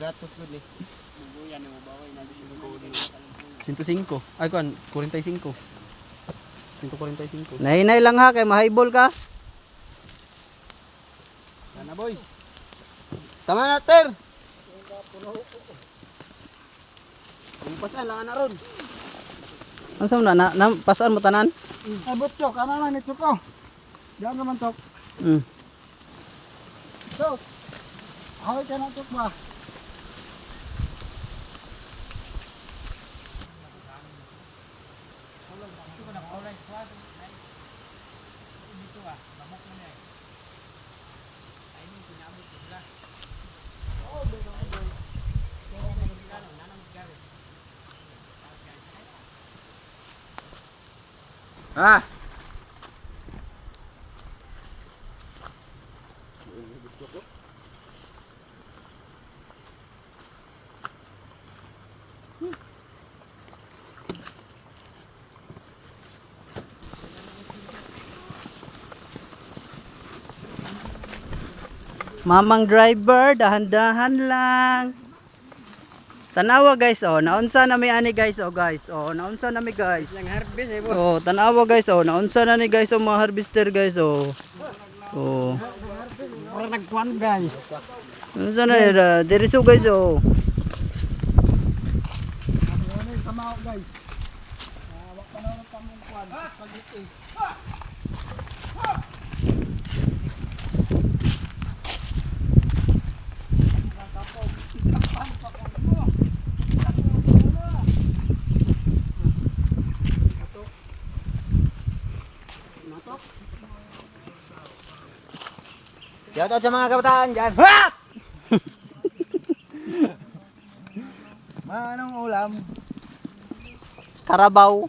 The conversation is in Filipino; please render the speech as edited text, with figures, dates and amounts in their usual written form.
Gatos gud ni. Bubuyan mo baway na dito ko. 105. Ay kuan, 45. 145. Nahinay lang ha kay mahaybol ka. Sana boys. Tama na ter. Ang pasan lang na ron. Unsa man na pasaan mo tanan? Ay butchok, ano lang ni Chok. Diyan naman Chok. Mm. Chok. Ahoy ka na Chok ba? Ah. Mamang driver, dahan-dahan lang. Tanawa guys, oh, naunsa na may ani guys, oh guys. Oh, naunsa na may guys. Lang harvest eh boss. Oh, tanawa guys, oh, naunsa na ni guys, oh, mga harvester guys, oh. Oh. Ora nagkuan guys. Naunsa na nila, diriso guys, oh. Ano sama guys. Wak pa na sa mong kuan. Pagiti. Shout out sa mga kabataan diyan. Ha! Manong ulam. Karabaw.